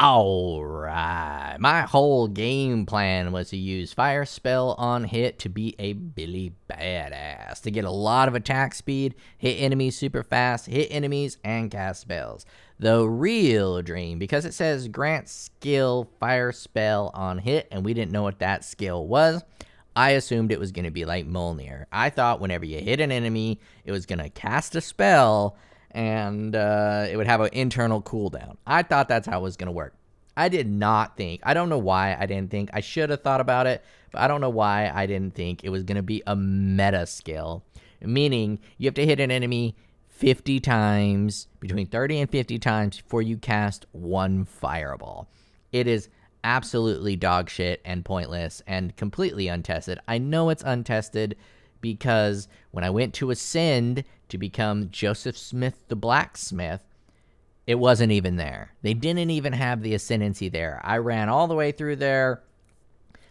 Alright, my whole game plan was to use Fire Spell on hit to be a Billy Badass, to get a lot of attack speed, hit enemies super fast, hit enemies, and cast spells. The real dream, because it says grant skill Fire Spell on hit, and we didn't know what that skill was, I assumed it was going to be like Mjolnir. I thought whenever you hit an enemy, it was going to cast a spell, and it would have an internal cooldown. I thought that's how it was going to work. I did not think, I don't know why I didn't think, I should have thought about it, but I don't know why I didn't think it was going to be a meta skill, meaning you have to hit an enemy 50 times, between 30 and 50 times before you cast one fireball. It is absolutely dog shit and pointless and completely untested. I know it's untested because when I went to Ascend to become Joseph Smith the Blacksmith, it wasn't even there. They didn't even have the ascendancy there. I ran all the way through there,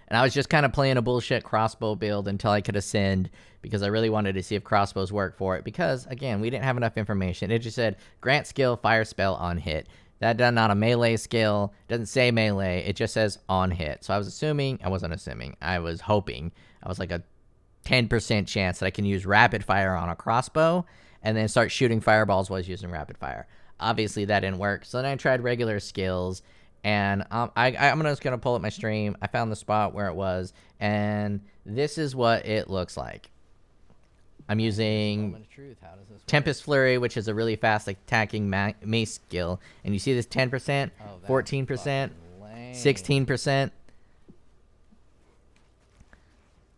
and I was just kind of playing a bullshit crossbow build until I could ascend because I really wanted to see if crossbows work for it because, again, we didn't have enough information. It just said, grant skill, fire spell on hit. That does not a melee skill. It doesn't say melee. It just says on hit. So I was assuming, I wasn't assuming, I was hoping. I was like a 10% chance that I can use rapid fire on a crossbow and then start shooting fireballs while I was using rapid fire. Obviously, that didn't work. So then I tried regular skills, and I'm just going to pull up my stream. I found the spot where it was, and this is what it looks like. I'm using Tempest Flurry, which is a really fast attacking mace skill. And you see this 10%, 14%, 16%.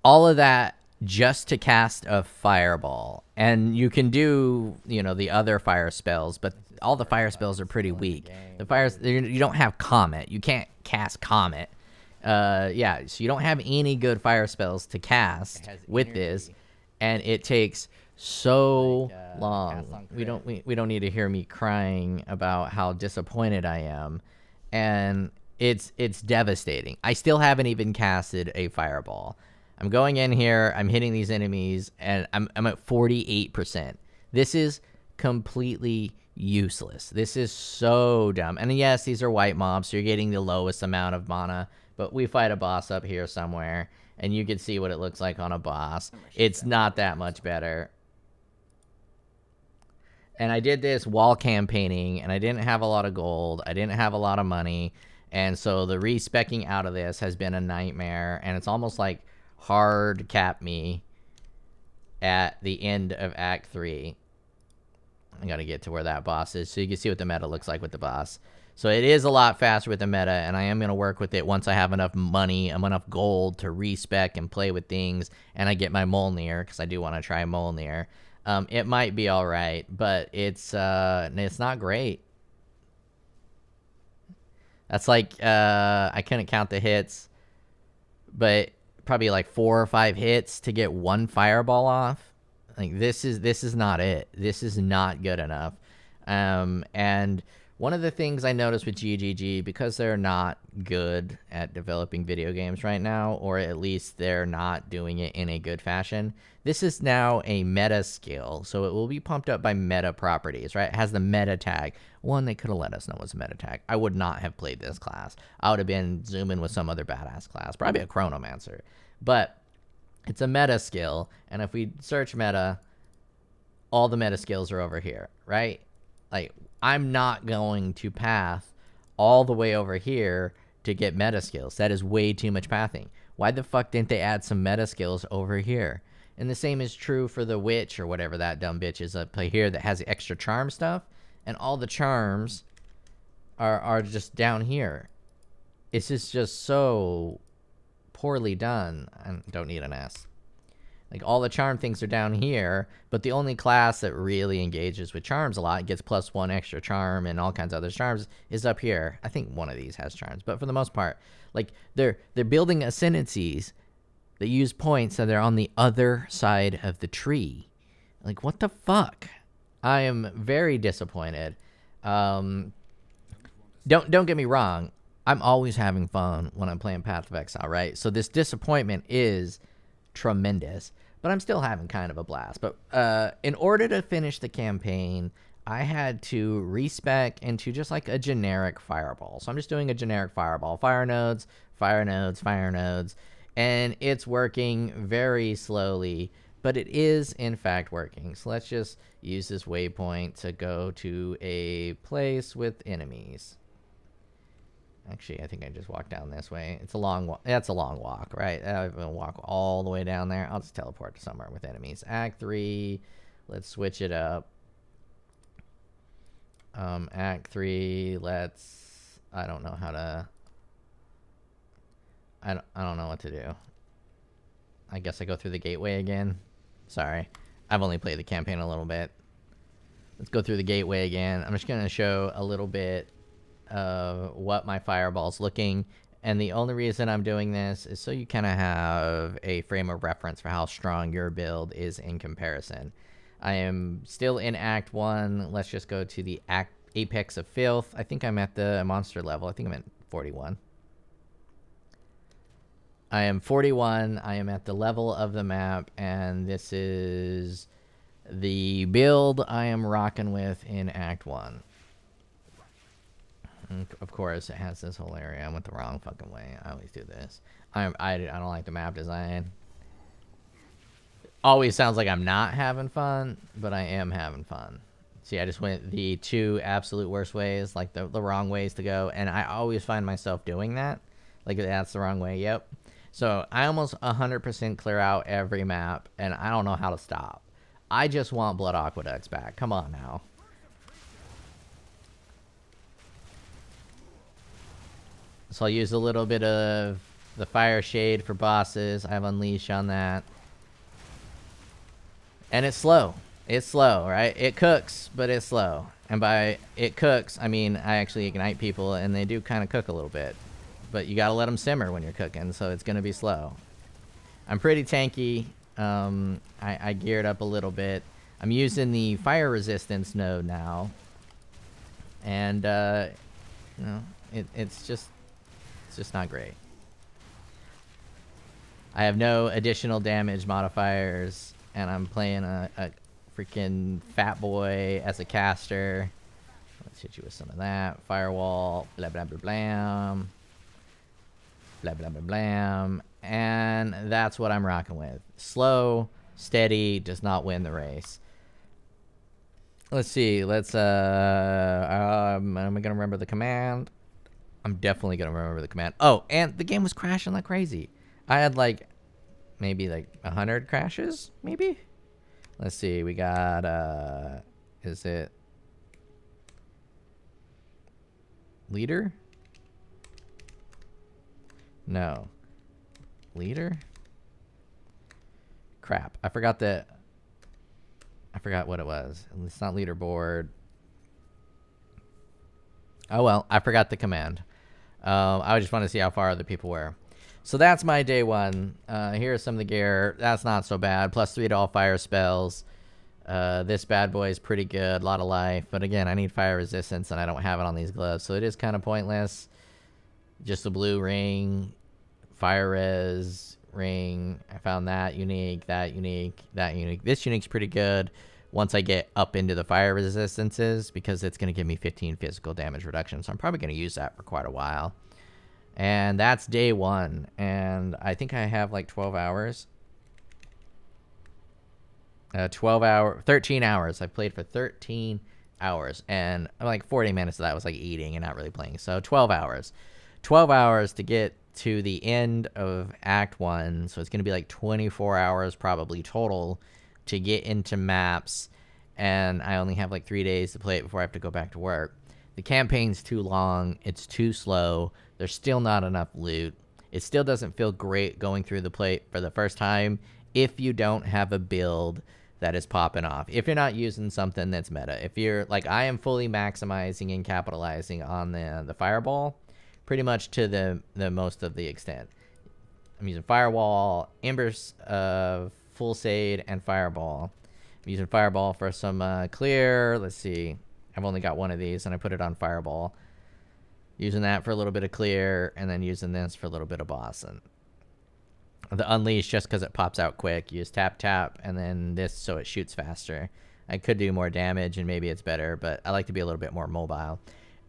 All of that just to cast a fireball. And you can do, the other fire spells, but all the fire spells are pretty weak. The fires, you don't have Comet. You can't cast Comet. So you don't have any good fire spells to cast with this, and it takes so long. We don't need to hear me crying about how disappointed I am, and it's devastating. I still haven't even casted a fireball. I'm going in here, I'm hitting these enemies, and I'm at 48%. This is completely useless. This is so dumb. And yes, these are white mobs, so you're getting the lowest amount of mana, but we fight a boss up here somewhere, and you can see what it looks like on a boss. It's not that much better. And I did this wall campaigning, and I didn't have a lot of gold. I didn't have a lot of money, and so the respecking out of this has been a nightmare, and it's almost like hard cap me at the end of Act 3. I gotta get to where that boss is so you can see what the meta looks like with the boss. So it is a lot faster with the meta, and I am gonna work with it once I have enough money, enough gold to respec and play with things, and I get my Mjolnir, because I do want to try Mjolnir. It might be alright, but it's not great. That's like, I couldn't count the hits, but probably like 4 or 5 hits to get one fireball off. Like, this is not it. This is not good enough. And one of the things I noticed with GGG, because they're not good at developing video games right now, or at least they're not doing it in a good fashion, this is now a meta skill, so it will be pumped up by meta properties, right? It has the meta tag. One, they could have let us know was a meta tag. I would not have played this class. I would have been zooming with some other badass class, probably a Chronomancer. But it's a meta skill, and if we search meta, all the meta skills are over here, right? Like, I'm not going to path all the way over here to get meta skills. That is way too much pathing. Why the fuck didn't they add some meta skills over here? And the same is true for the witch, or whatever that dumb bitch is up here that has the extra charm stuff, and all the charms are just down here. It's just so poorly done. I don't need an S. Like, all the charm things are down here, but the only class that really engages with charms a lot and gets +1 extra charm and all kinds of other charms is up here. I think one of these has charms, but for the most part, like, they're building ascendancies that use points and they're on the other side of the tree. Like, what the fuck? I am very disappointed. Don't get me wrong. I'm always having fun when I'm playing Path of Exile, right? So this disappointment is tremendous, but I'm still having kind of a blast. But in order to finish the campaign, I had to respec into just like a generic fireball. So I'm just doing a generic fireball. Fire nodes, fire nodes, fire nodes. And it's working very slowly, but it is in fact working. So let's just use this waypoint to go to a place with enemies. Actually, I think I just walked down this way. It's a long walk. That's a long walk, right? I'm going to walk all the way down there. I'll just teleport to somewhere with enemies. Act 3. Let's switch it up. Act 3. Let's... I don't know how to... I don't know what to do. I guess I go through the gateway again. Sorry. I've only played the campaign a little bit. Let's go through the gateway again. I'm just going to show a little bit of what my fireball's looking, and the only reason I'm doing this is so you kind of have a frame of reference for how strong your build is in comparison. I am still in Act 1. Let's just go to the Apex of Filth. I think I'm at the monster level. I think I'm at 41. I am 41. I am at the level of the map, and this is the build I am rocking with in Act 1. Of course, it has this whole area. I went the wrong fucking way. I always do this. I don't like the map design. Always sounds like I'm not having fun, but I am having fun. See, I just went the two absolute worst ways, like the wrong ways to go, and I always find myself doing that. Like, that's the wrong way, yep. So I almost 100% clear out every map, and I don't know how to stop. I just want Blood Aqueducts back. Come on now. So I'll use a little bit of the Fire Shade for bosses. I have Unleash on that. And it's slow. It's slow, right? It cooks, but it's slow. And by it cooks, I mean I actually ignite people, and they do kind of cook a little bit. But you gotta let them simmer when you're cooking, so it's gonna be slow. I'm pretty tanky. I geared up a little bit. I'm using the fire resistance node now. And, you know, it's just not great. I have no additional damage modifiers, and I'm playing a freaking fat boy as a caster. Let's hit you with some of that. Firewall, blah, blah, blah, blam. Blah, blah, blah, blam. And that's what I'm rocking with. Slow, steady, does not win the race. Let's see. Let's, am I going to remember the command? I'm definitely going to remember the command. Oh, and the game was crashing like crazy. I had like, maybe like 100 crashes, maybe? Let's see. We got, is it leader? No. Leader? Crap. I forgot what it was. It's not leaderboard. Oh well, I forgot the command. I just want to see how far other people were. So that's my day one. Here's some of the gear. That's not so bad. +3 to all fire spells. This bad boy is pretty good. A lot of life. But again, I need fire resistance, and I don't have it on these gloves. So it is kind of pointless. Just a blue ring. Fire res ring. I found that unique. That unique. That unique. This unique's pretty good once I get up into the fire resistances, because it's going to give me 15 physical damage reduction. So I'm probably going to use that for quite a while. And that's day one. And I think I have like 12 hours. 13 hours. I played for 13 hours. And like 40 minutes of that was like eating and not really playing. So 12 hours. 12 hours to get to the end of Act 1. So it's going to be like 24 hours probably total to get into maps. And I only have like 3 days to play it before I have to go back to work. The campaign's too long. It's too slow. There's still not enough loot. It still doesn't feel great going through the plate for the first time if you don't have a build that is popping off. If you're not using something that's meta. If you're like, I am fully maximizing and capitalizing on the fireball pretty much to the most of the extent. I'm using firewall, embers of full sade, and fireball. I'm using fireball for some clear. Let's see. I've only got one of these, and I put it on fireball. Using that for a little bit of clear, and then using this for a little bit of boss. And the unleash, just because it pops out quick. Use tap, tap, and then this so it shoots faster. I could do more damage and maybe it's better, but I like to be a little bit more mobile.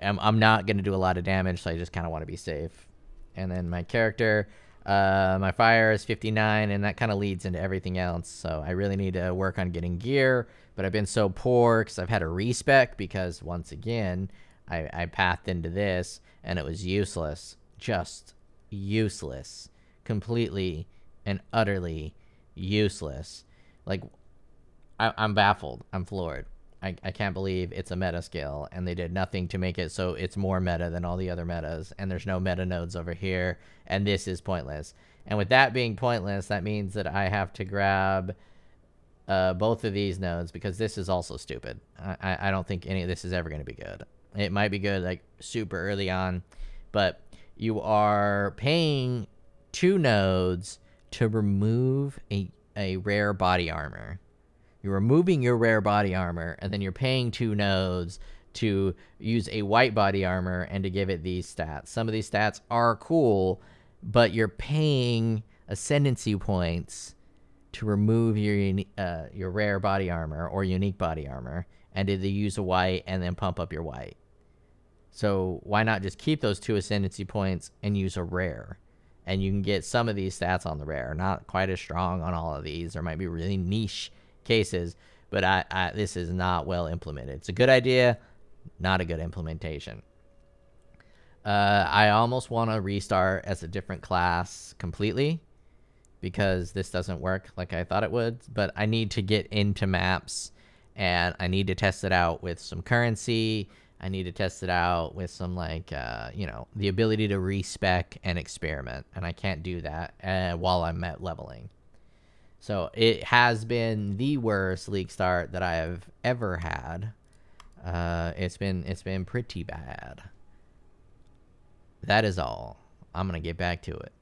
I'm not going to do a lot of damage, so I just kind of want to be safe. And then my character, my fire is 59, and that kind of leads into everything else. So I really need to work on getting gear, but I've been so poor because I've had a respec because, once again, I pathed into this, and it was useless. Just useless. Completely and utterly useless. Like, I'm baffled. I'm floored. I can't believe it's a meta skill, and they did nothing to make it so it's more meta than all the other metas, and there's no meta nodes over here, and this is pointless. And with that being pointless, that means that I have to grab both of these nodes, because this is also stupid. I don't think any of this is ever going to be good. It might be good, like, super early on, but you are paying 2 nodes to remove a rare body armor. You're removing your rare body armor, and then you're paying 2 nodes to use a white body armor and to give it these stats. Some of these stats are cool, but you're paying ascendancy points to remove your rare body armor or unique body armor, and to use a white and then pump up your white. So why not just keep those 2 ascendancy points and use a rare? And you can get some of these stats on the rare. Not quite as strong on all of these. There might be really niche cases, but this is not well implemented. It's a good idea, not a good implementation. I almost want to restart as a different class completely, because this doesn't work like I thought it would. But I need to get into maps, and I need to test it out with some currency. I need to test it out with some, like, the ability to respec and experiment, and I can't do that while I'm at leveling. So it has been the worst league start that I have ever had. It's been pretty bad. That is all. I'm gonna get back to it.